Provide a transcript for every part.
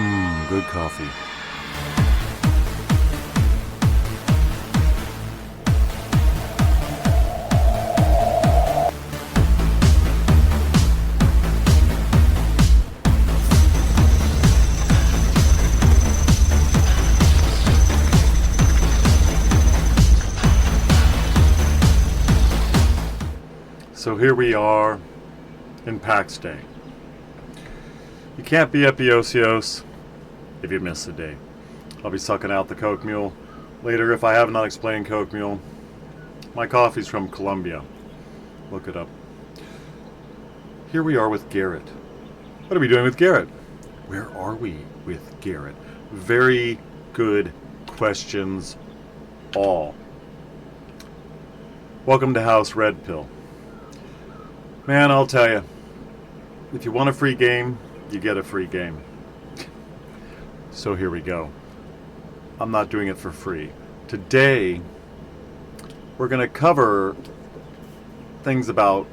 Good coffee. So here we are in PAX Day. You can't be Epiousios if you miss a day. I'll be sucking out the Coke Mule later if I have not explained Coke Mule. My coffee's from Colombia. Look it up. Here we are with Garrett. What are we doing with Garrett? Where are we with Garrett? Very good questions all. Welcome to House Red Pill. Man, I'll tell you, if you want a free game, you get a free game. So here we go. I'm not doing it for free. Today, we're going to cover things about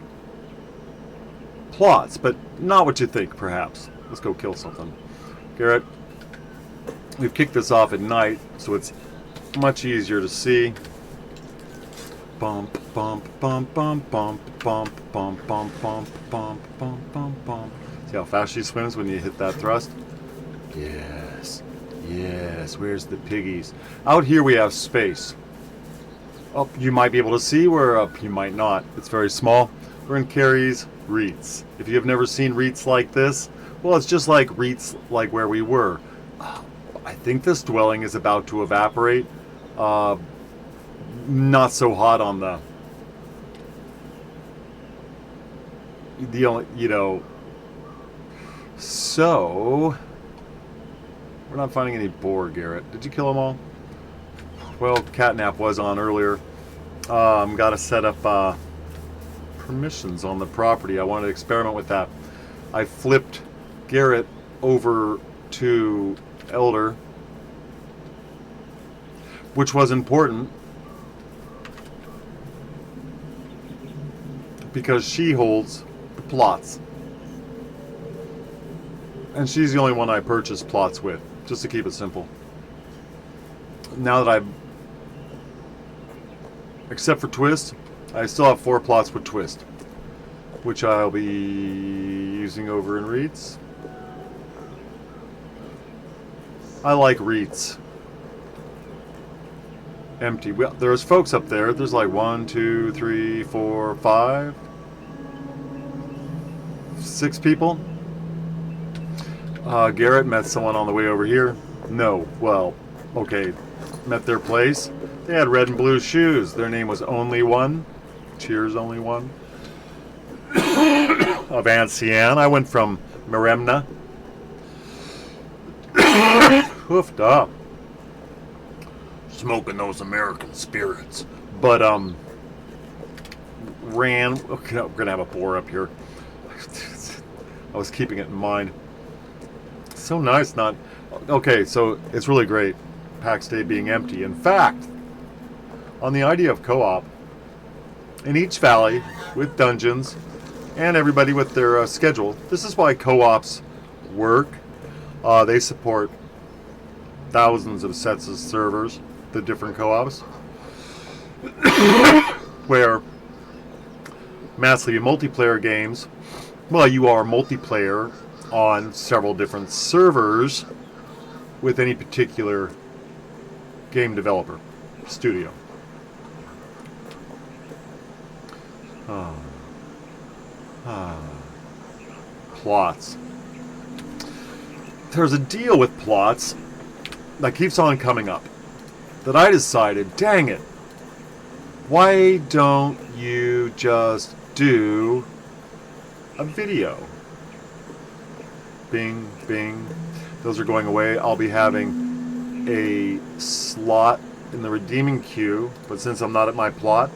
plots, but not what you think, perhaps. Let's go kill something. Garrett, we've kicked this off at night, so it's much easier to see. Bump, bump, bump, bump, bump, bump, bump, bump, bump, bump, bump, bump, bump. See how fast she swims when you hit that thrust? Yes, yes, where's the piggies? Out here we have space. Up you might be able to see, where up you might not. It's very small. We're in Carrie's REITs. If you have never seen REITs like this, well, it's just like REITs like where we were. I think this dwelling is about to evaporate. Not so hot on the only, so we're not finding any boar, Garrett. Did you kill them all? Well, catnap was on earlier. Got to set up permissions on the property. I wanted to experiment with that. I flipped Garrett over to Elder, which was important because she holds the plots. And she's the only one I purchased plots with, just to keep it simple. Now that I've... Except for Twist, I still have 4 plots with Twist, which I'll be using over in REITs. I like REITs. Empty. Well, there's folks up there. There's like 1, 2, 3, 4, 5, 6 people. Garrett met someone on the way over here. No, well, okay, met their place. They had red and blue shoes. Their name was Only One. Cheers, Only One. Of Ancienne. I went from Maremna. Hoofed up. Smoking those American spirits. But, ran... Okay, we're gonna have a boar up here. I was keeping it in mind. So nice not... Okay, so it's really great. PAX Day being empty. In fact, on the idea of co-op, in each valley, with dungeons, and everybody with their schedule, this is why co-ops work. They support thousands of sets of servers, the different co-ops, where massively multiplayer games, well, you are multiplayer on several different servers with any particular game developer, studio. Plots. There's a deal with plots that keeps on coming up that I decided, dang it, why don't you just do a video? Bing, bing. Those are going away. I'll be having a slot in the redeeming queue, but since I'm not at my plot,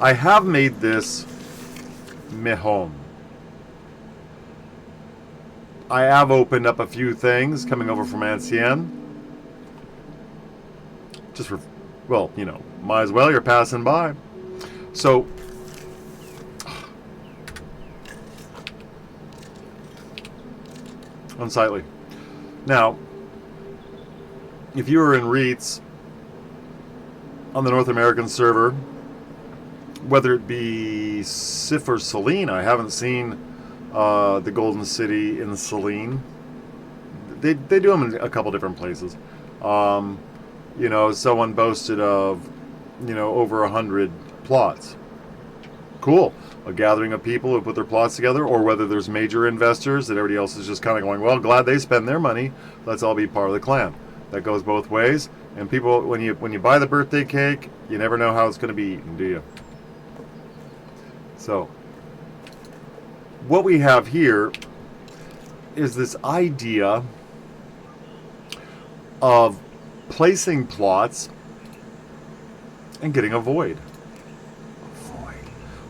I have made this my home. I have opened up a few things coming over from Ancienne. Just for, well, might as well, you're passing by. So, unsightly. Now, if you were in REITs on the North American server, whether it be Sif or Selene, I haven't seen the Golden City in Selene. They do them in a couple different places. You know, someone boasted of, you know, over 100 plots. Cool. A gathering of people who put their plots together, or whether there's major investors that everybody else is just kind of going, well, glad they spend their money. Let's all be part of the clan. That goes both ways. And people, when you buy the birthday cake, you never know how it's going to be eaten, do you? So, what we have here is this idea of placing plots and getting a void.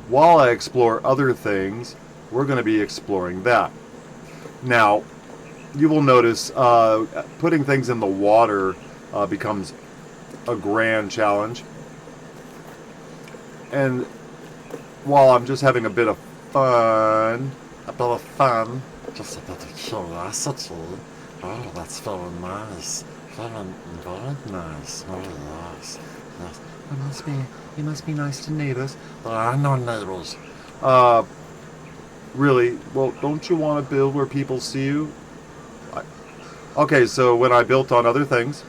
While I explore other things, we're going to be exploring that. Now, you will notice putting things in the water becomes a grand challenge. And while I'm just having a bit of fun, just a bit of curiosity. Oh, that's very nice. Very nice. Very nice. Yes. You must be nice to neighbors. There are no neighbors. Really? Well, don't you want to build where people see you? Okay, so when I built on other things,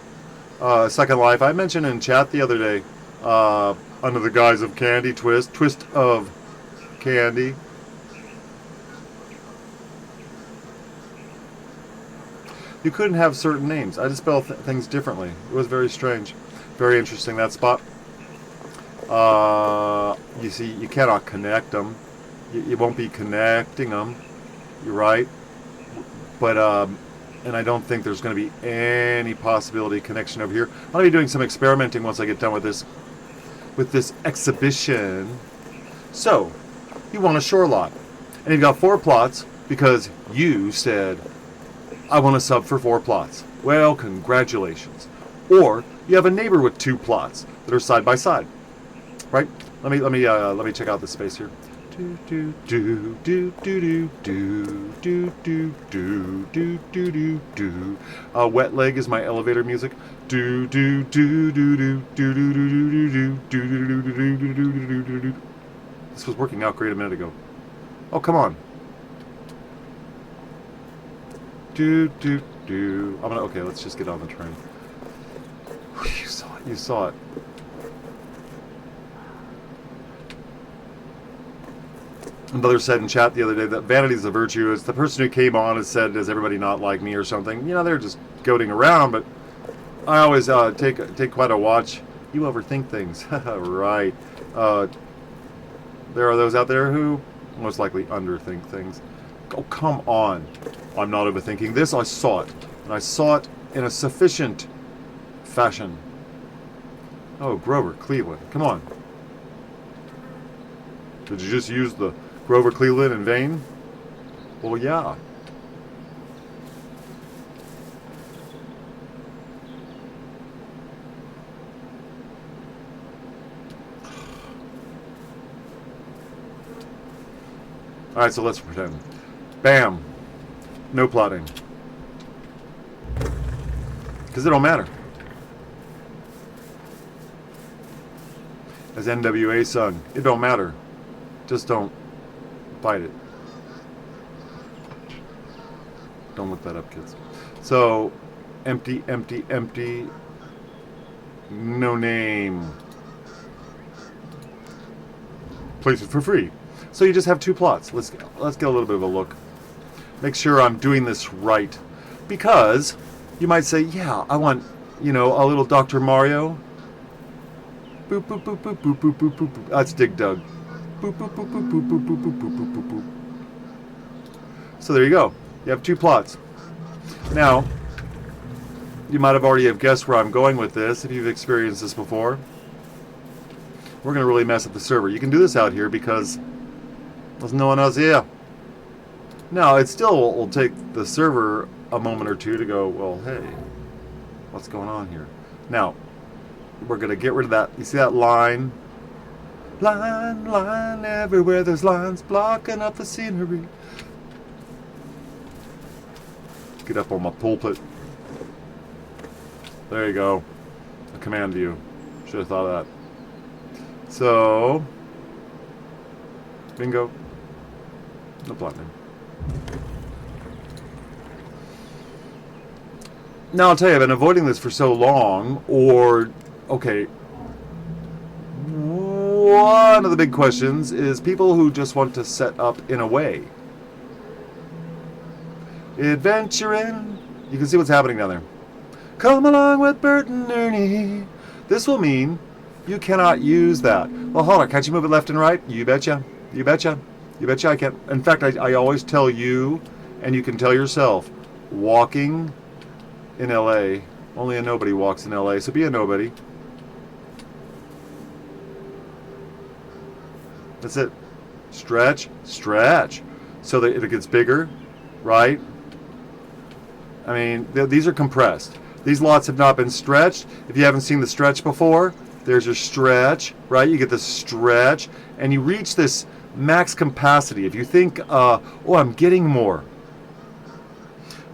Second Life, I mentioned in chat the other day, under the guise of Candy Twist of Candy. You couldn't have certain names. I just spelled things differently. It was very strange. Very interesting, that spot. You see, you cannot connect them. You won't be connecting them. You're right. But, and I don't think there's going to be any possibility of connection over here. I'll be doing some experimenting once I get done with this exhibition. So, you want a shore lot. And you've got 4 plots because you said, I want a sub for 4 plots. Well, congratulations. Or you have a neighbor with 2 plots that are side by side, right? Let me check out this space here. Wet leg is my elevator music. This was working out great a minute ago. Oh, come on. Okay, let's just get on the train. You saw it. Another said in chat the other day that vanity is a virtue. It's the person who came on and said, does everybody not like me or something? You know, they're just goading around, but I always take quite a watch. You overthink things. Right. There are those out there who most likely underthink things. Oh, come on. I'm not overthinking this. I saw it. And I saw it in a sufficient fashion. Oh, Grover Cleveland. Come on. Did you just use the Grover Cleveland in vain? Well, yeah. Alright, so let's pretend. Bam. No plotting. Because it don't matter. As NWA sung, it don't matter. Just don't fight it. Don't look that up, kids. So, empty, empty, empty. No name. Place it for free. So you just have 2 plots. Let's get a little bit of a look. Make sure I'm doing this right. Because you might say, yeah, I want, you know, a little Dr. Mario. Boop, boop, boop, boop, boop, boop, boop, boop, boop. That's Dig Dug. Boop, boop, boop, boop, boop, boop, boop, boop, boop, boop, boop. So there you go. You have 2 plots. Now, you might have already have guessed where I'm going with this if you've experienced this before. We're going to really mess up the server. You can do this out here because there's no one else here. Now, it still will take the server a moment or two to go, well, hey, what's going on here? Now, we're going to get rid of that. You see that line? Line, everywhere there's lines blocking up the scenery. Get up on my pulpit. There you go. A command view. Should have thought of that. So, bingo. No platinum. Now I'll tell you, I've been avoiding this for so long, okay, one of the big questions is people who just want to set up in a way. Adventuring. You can see what's happening down there. Come along with Bert and Ernie. This will mean you cannot use that. Well, hold on. Can't you move it left and right? You betcha. You betcha. You betcha I can. In fact, I always tell you, and you can tell yourself, walking in LA, only a nobody walks in LA, so be a nobody. That's it. Stretch, stretch. So that it gets bigger, right? I mean, these are compressed. These lots have not been stretched. If you haven't seen the stretch before, there's your stretch, right? You get the stretch, and you reach this max capacity. If you think, oh, I'm getting more.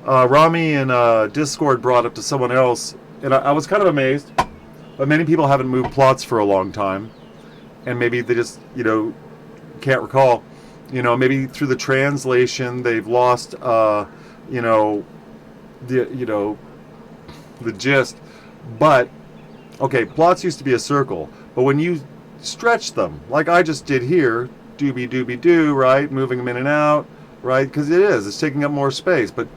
Rami in Discord brought up to someone else, and I was kind of amazed, but many people haven't moved plots for a long time, and maybe they just, can't recall. Maybe through the translation they've lost, the gist. But okay, plots used to be a circle, but when you stretch them, like I just did here, doobie doobie doo, right, moving them in and out, right, because it's taking up more space. But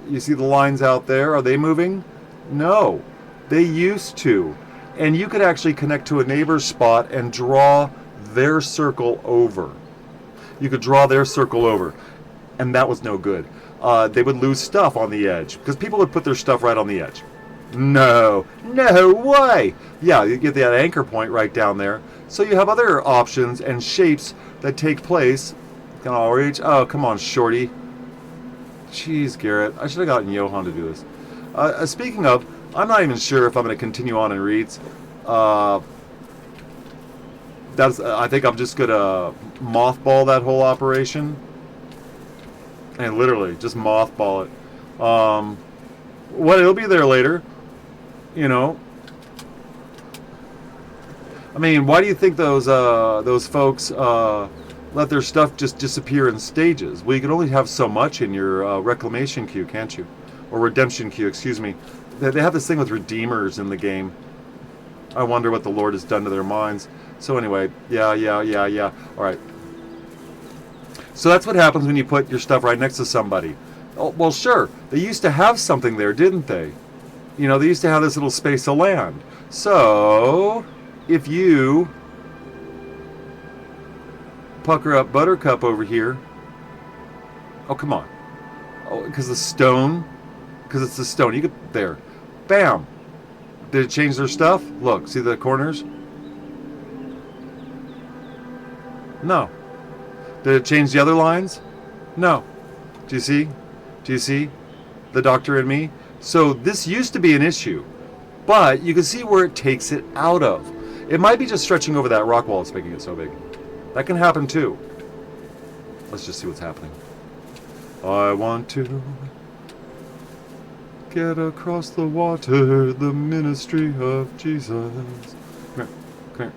you see the lines out there, are they moving? No, they used to. And you could actually connect to a neighbor's spot and draw their circle over. You could draw their circle over, and that was no good. They would lose stuff on the edge because people would put their stuff right on the edge. No way. Yeah, you get that anchor point right down there. So you have other options and shapes that take place. Can all reach? Oh, come on, shorty. Jeez, Garrett, I should have gotten Johan to do this. Speaking of, I'm not even sure if I'm going to continue on in Reeds. I think I'm just going to mothball that whole operation. And literally, just mothball it. It'll be there later. I mean, why do you think those folks let their stuff just disappear in stages? Well, you can only have so much in your reclamation queue, can't you? Or redemption queue, excuse me. They have this thing with redeemers in the game. I wonder what the Lord has done to their minds. So anyway, yeah. All right. So that's what happens when you put your stuff right next to somebody. Oh, well, sure. They used to have something there, didn't they? They used to have this little space of land. So if you pucker up Buttercup over here. Oh, come on. Oh, because it's the stone. You could, there. Bam. Did it change their stuff? Look, see the corners? No. Did it change the other lines? No. Do you see? Do you see the doctor and me? So this used to be an issue, but you can see where it takes it out of. It might be just stretching over that rock wall that's making it so big. That can happen too. Let's just see what's happening. I want to get across the water, the ministry of Jesus. Come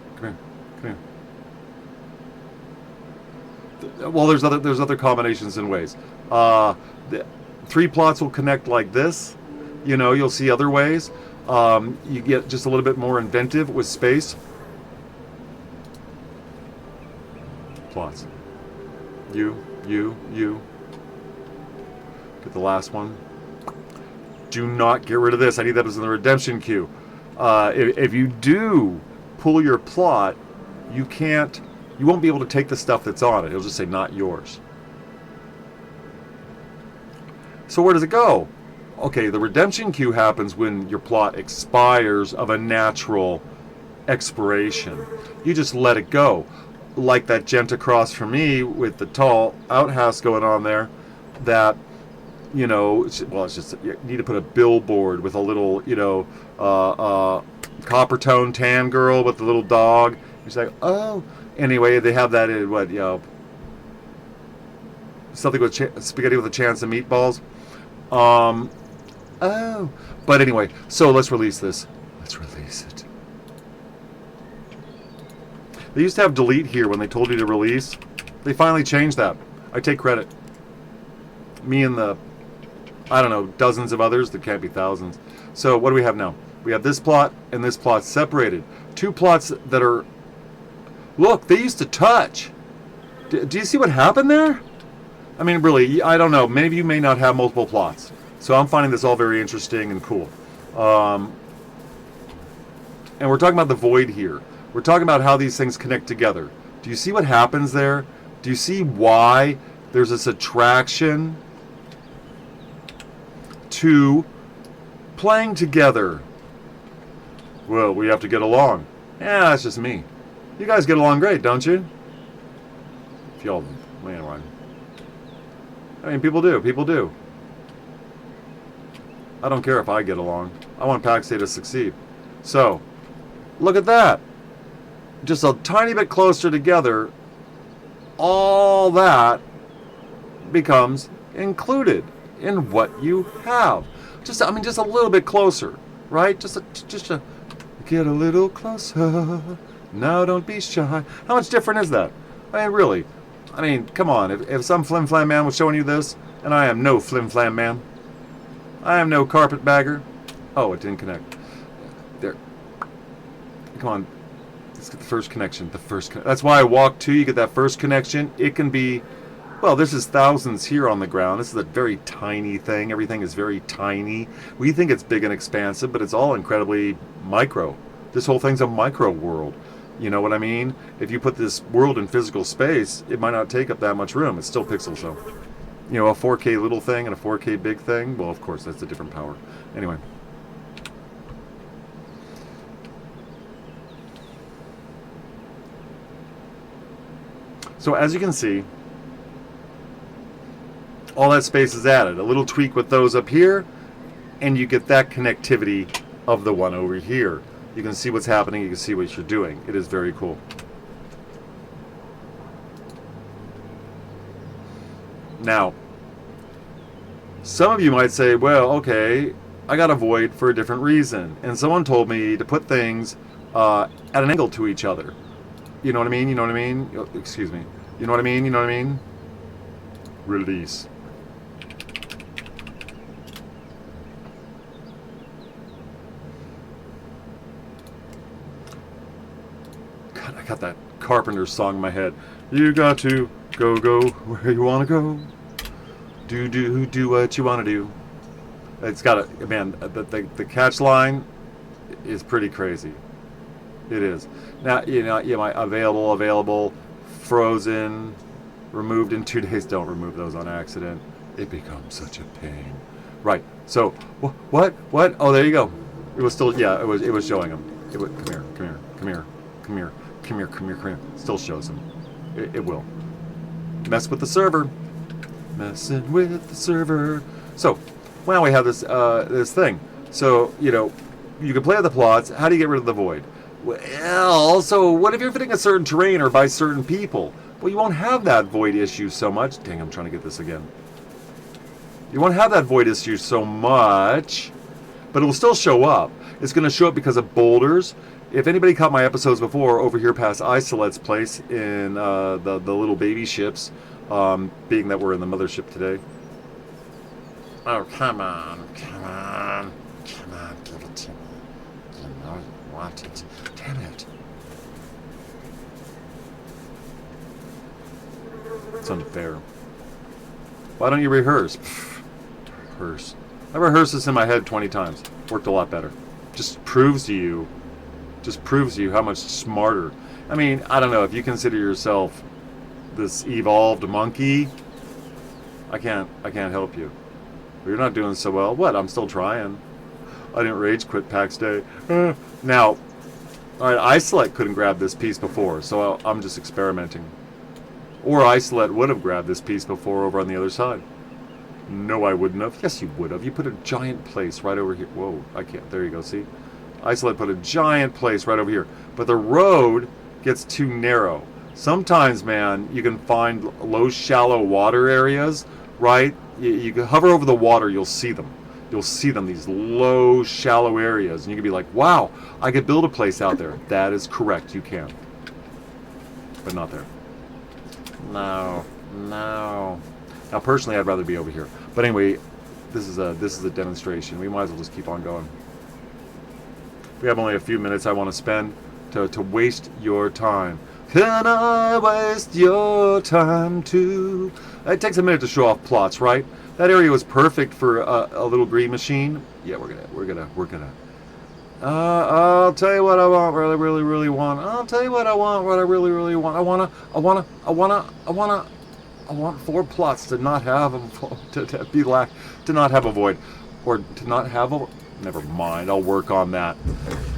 here. Well, there's other combinations and ways. 3 plots will connect like this. You'll see other ways. You get just a little bit more inventive with space. Plots. You. Get the last one. Do not get rid of this. I need that as in the redemption queue. If you do pull your plot, you won't be able to take the stuff that's on it. It'll just say not yours. So where does it go? Okay, the redemption queue happens when your plot expires of a natural expiration. You just let it go. Like that gent across from me with the tall outhouse going on there that, it's just, you need to put a billboard with a little, copper tone tan girl with the little dog. He's like, oh. Anyway, they have that in something with spaghetti with a chance of meatballs. Oh. But anyway, so let's release this. Let's release it. They used to have delete here when they told you to release. They finally changed that. I take credit. Me and the, I don't know, dozens of others. There can't be thousands. So what do we have now? We have this plot and this plot separated. Two plots that are, look, they used to touch. Do you see what happened there? I mean, really, I don't know. Many of you may not have multiple plots. So I'm finding this all very interesting and cool. And we're talking about the void here. We're talking about how these things connect together. Do you see what happens there? Do you see why there's this attraction to playing together? Well, we have to get along. Yeah, that's just me. You guys get along great, don't you? If y'all, man, I mean, people do. People do. I don't care if I get along. I want Paxay to succeed. So, look at that. Just a tiny bit closer together, all that becomes included in what you have. Just, I mean, just a little bit closer, right? Just a get a little closer. Now don't be shy. How much different is that? I mean, really. I mean, come on. If some flim-flam man was showing you this, and I am no flim-flam man. I am no carpetbagger. Oh, it didn't connect. There. Come on. Let's get the first connection. That's why I walk to. You get that first connection. It can be, well, this is thousands here on the ground. This is a very tiny thing. Everything is very tiny. We think it's big and expansive, but it's all incredibly micro. This whole thing's a micro world. You know what I mean? If you put this world in physical space, it might not take up that much room. It's still pixels, though. You know, a 4K little thing and a 4K big thing, well, of course, that's a different power. Anyway. So as you can see, all that space is added. A little tweak with those up here, and you get that connectivity of the one over here. You can see what's happening. You can see what you're doing. It is very cool. Now, some of you might say, well, okay, I got a void for a different reason. And someone told me to put things at an angle to each other. You know what I mean? You know what I mean? Excuse me. You know what I mean? You know what I mean? Release. God, I got that Carpenter song in my head. You got to go where you want to go. Do what you want to do. It's got a, man, the catch line is pretty crazy. It is. Now, you might available, frozen, removed in 2 days. Don't remove those on accident. It becomes such a pain. Right. So, what? Oh, there you go. It was still, yeah, it was showing him. It would, come here. Still shows him. It will. Mess with the server. Messing with the server. So, now we have this this thing. So, you know, you can play with the plots. How do you get rid of the void? Well, so what if you're fitting a certain terrain or by certain people? Well, you won't have that void issue so much. Dang, I'm trying to get this again. You won't have that void issue so much, but it will still show up. It's going to show up because of boulders. If anybody caught my episodes before, over here past Isolet's place in the little baby ships, being that we're in the mothership today. Oh, come on, give it to me. You know you want it. Damn it. It's unfair. Why don't you rehearse? Rehearse. I rehearsed this in my head 20 times. Worked a lot better. Just proves to you how much smarter. I mean, I don't know, if you consider yourself this evolved monkey, I can't help you. You're not doing so well. What? I'm still trying. I didn't rage quit PAX Day. Now, all right, Isolate couldn't grab this piece before, so I'm just experimenting. Or Isolate would have grabbed this piece before over on the other side. No, I wouldn't have. Yes, you would have. You put a giant place right over here. Whoa, I can't. There you go, see? Isolate put a giant place right over here. But the road gets too narrow. Sometimes, man, you can find low, shallow water areas right? You can hover over the water, you'll see them. You'll see them, these low, shallow areas, and you can be like, wow, I could build a place out there. That is correct, you can. But not there. No. Now, personally, I'd rather be over here. But anyway, this is a demonstration. We might as well just keep on going. We have only a few minutes I want to spend to waste your time. Can I waste your time too? It takes a minute to show off plots, right? That area was perfect for a little green machine. Yeah, we're gonna. I'll tell you what I want. Really want. I'll tell you what I want. What I really want. I want 4 plots to not have to not have a void, or to not have a. Never mind. I'll work on that.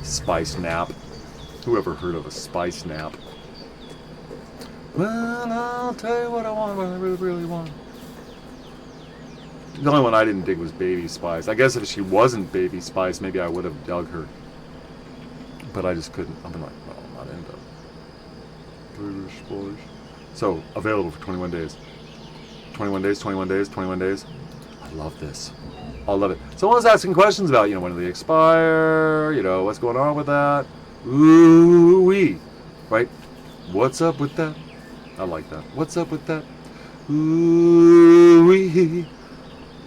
Spice nap. Who ever heard of a spice nap? Well, I'll tell you what I want. What I really want. The only one I didn't dig was Baby Spice. I guess if she wasn't Baby Spice, maybe I would have dug her. But I just couldn't. I'm like, well, I'm not into Baby Spice. So, available for 21 days. 21 days, 21 days, 21 days. I love this. I love it. Someone was asking questions about, when do they expire? What's going on with that? Ooh-wee. Right? What's up with that? I like that. What's up with that? Ooh-wee.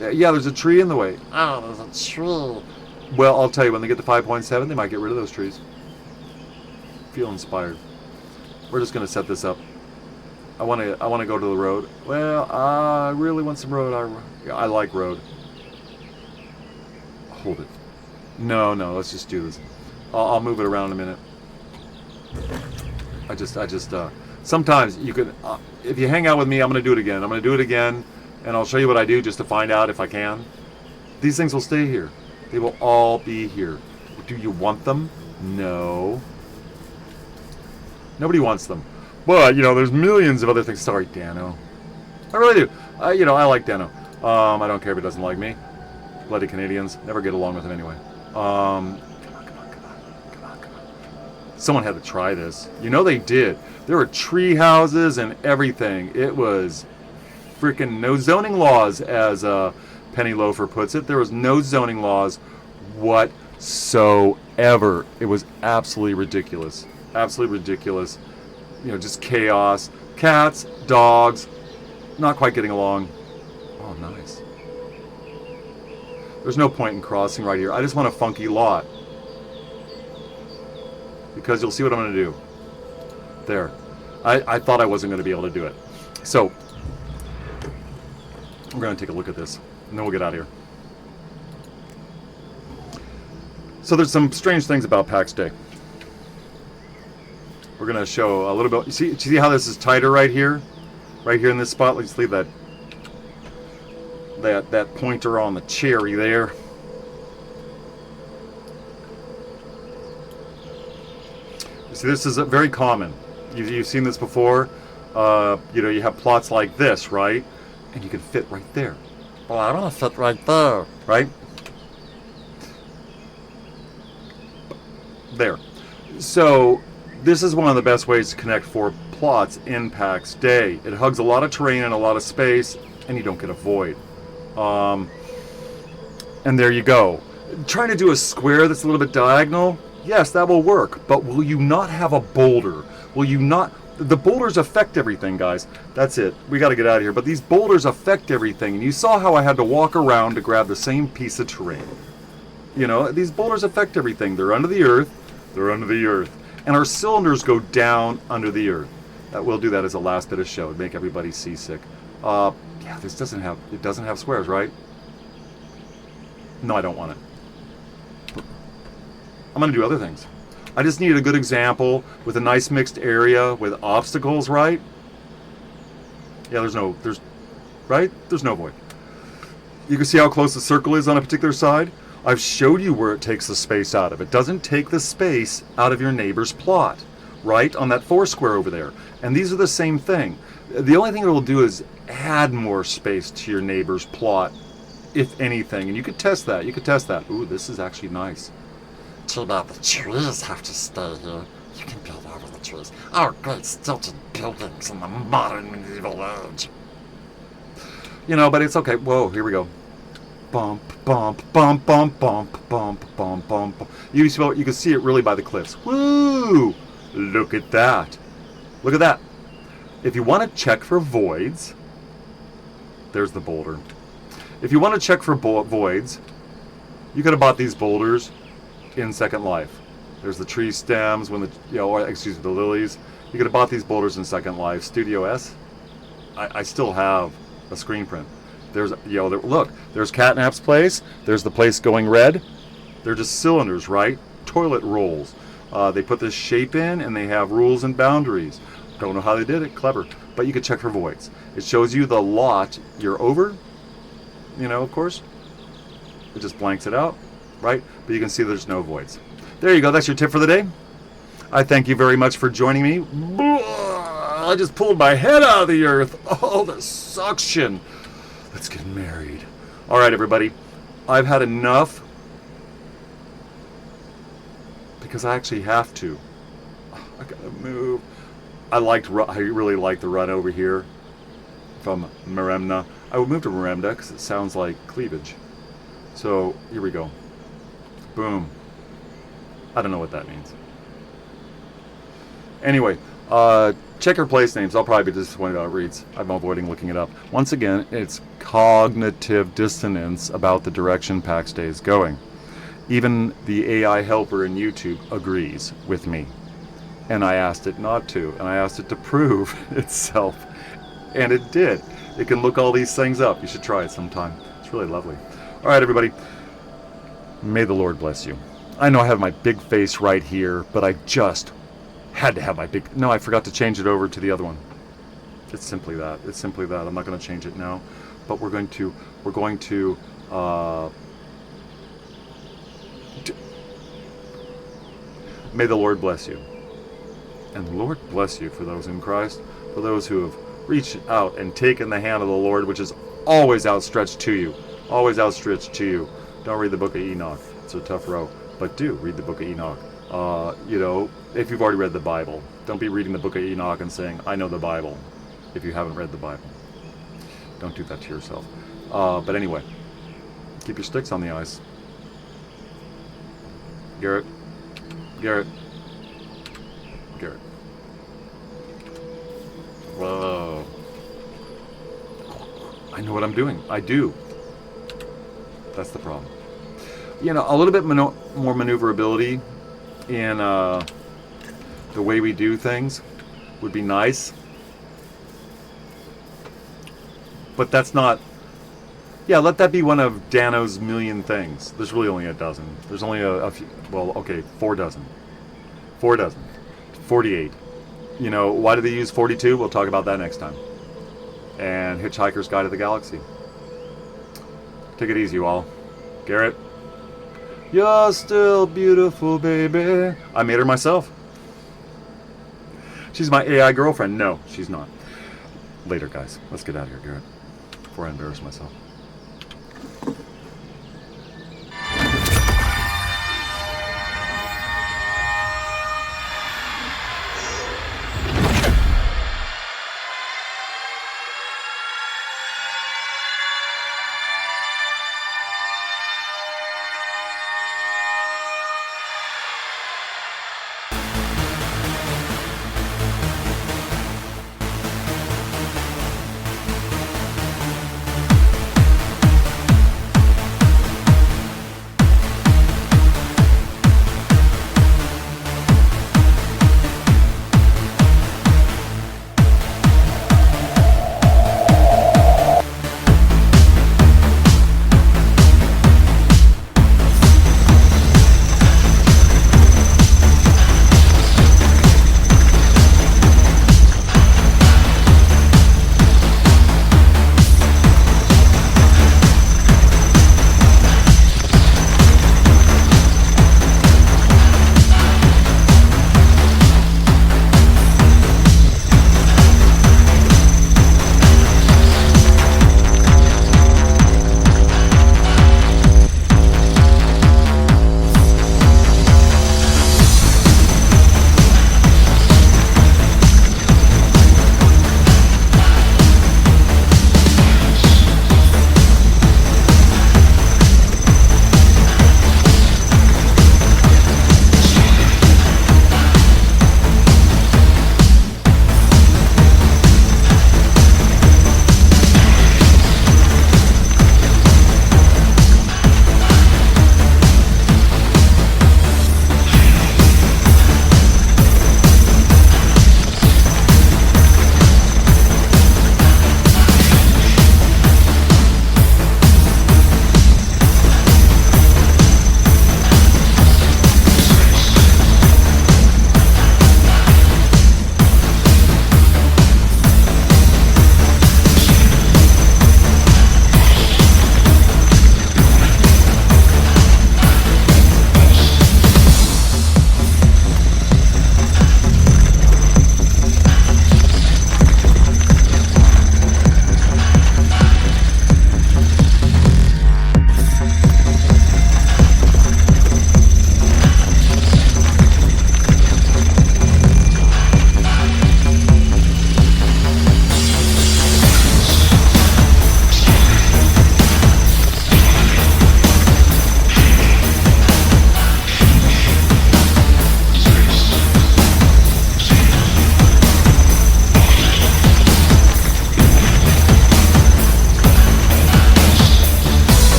Yeah, there's a tree in the way. Oh, there's a tree. Well, I'll tell you, when they get to 5.7, they might get rid of those trees. Feel inspired. We're just going to set this up. I want to go to the road. Well, I really want some road. I like road. Hold it. No, let's just do this. I'll move it around in a minute. I just sometimes you could, if you hang out with me, I'm going to do it again. And I'll show you what I do just to find out if I can. These things will stay here. They will all be here. Do you want them? No. Nobody wants them. But, there's millions of other things. Sorry, Dano. I really do. I like Dano. I don't care if he doesn't like me. Bloody Canadians. Never get along with him anyway. Come on. Someone had to try this. They did. There were tree houses and everything. It was freaking no zoning laws, as Penny Loafer puts it. There was no zoning laws whatsoever. It was absolutely ridiculous. Absolutely ridiculous. Just chaos. Cats, dogs, not quite getting along. Oh, nice. There's no point in crossing right here. I just want a funky lot. Because you'll see what I'm going to do. There. I thought I wasn't going to be able to do it. So, we're going to take a look at this, and then we'll get out of here. So there's some strange things about PAX Day. We're going to show a little bit. You see how this is tighter right here? Right here in this spot? Let's leave that pointer on the cherry there. You see, this is very common. You've seen this before. You have plots like this, right? And you can fit right there. Well, I don't fit right there, right? There. So this is one of the best ways to connect 4 plots in PAX Day. It hugs a lot of terrain and a lot of space, and you don't get a void. And there you go. Trying to do a square that's a little bit diagonal, yes, that will work. But will you not have a boulder? Will you not? The boulders affect everything, guys. That's it. We got to get out of here. But these boulders affect everything. And you saw how I had to walk around to grab the same piece of terrain. These boulders affect everything. They're under the earth. They're under the earth. And our cylinders go down under the earth. We'll do that as a last bit of show. It'd make everybody seasick. Yeah, this doesn't have squares, right? No, I don't want it. I'm going to do other things. I just needed a good example with a nice mixed area with obstacles, right? Yeah, there's no void. You can see how close the circle is on a particular side. I've showed you where it takes the space out of. It doesn't take the space out of your neighbor's plot, right? On that 4 square over there. And these are the same thing. The only thing it will do is add more space to your neighbor's plot, if anything. And you could test that. Ooh, this is actually nice. Too bad the trees have to stay here. You can build over the trees. Oh, great stilted buildings in the modern medieval age. You know, but it's okay. Whoa, here we go. Bump, bump, bump, bump, bump, bump, bump, bump. You can see it really by the cliffs. Woo! Look at that. Look at that. If you want to check for voids, there's the boulder. If you want to check for voids, you could have bought these boulders in Second Life. There's the tree stems, when the the lilies. You could have bought these boulders in Second Life. Studio S. I still have a screen print. There's look. There's Catnap's place. There's the place going red. They're just cylinders, right? Toilet rolls. They put this shape in, and they have rules and boundaries. Don't know how they did it. Clever. But you could check for voids. It shows you the lot you're over. Of course. It just blanks it out, right? But you can see there's no voids. There you go. That's your tip for the day. I thank you very much for joining me. I just pulled my head out of the earth. Oh, the suction. Let's get married. All right, everybody. I've had enough because I actually have to. I gotta move. I really liked the run over here from Meremna. I would move to Meremna because it sounds like cleavage. So here we go. Boom. I don't know what that means. Anyway, check your place names. I'll probably be disappointed how it reads. I'm avoiding looking it up. Once again, it's cognitive dissonance about the direction PAX Day is going. Even the AI helper in YouTube agrees with me. And I asked it not to. And I asked it to prove itself. And it did. It can look all these things up. You should try it sometime. It's really lovely. All right, everybody. May the Lord bless you. I know I have my big face right here, but I just had to have my big... No, I forgot to change it over to the other one. It's simply that. It's simply that. I'm not going to change it now. But we're going to... May the Lord bless you. And the Lord bless you for those in Christ, for those who have reached out and taken the hand of the Lord, which is always outstretched to you. Always outstretched to you. Don't read the book of Enoch. It's a tough row. But do read the book of Enoch. If you've already read the Bible, don't be reading the book of Enoch and saying, I know the Bible, if you haven't read the Bible. Don't do that to yourself. But anyway, keep your sticks on the ice. Garrett. Whoa. I know what I'm doing. I do. That's the problem. A little bit more maneuverability in the way we do things would be nice. But that's not... Yeah, let that be one of Dano's million things. There's really only a dozen. There's only a few... Well, okay, 4 dozen. 4 dozen. 48. Why do they use 42? We'll talk about that next time. And Hitchhiker's Guide to the Galaxy. Take it easy, you all. Garrett. You're still beautiful, baby. I made her myself. She's my AI girlfriend. No, she's not. Later, guys. Let's get out of here, Garrett, before I embarrass myself.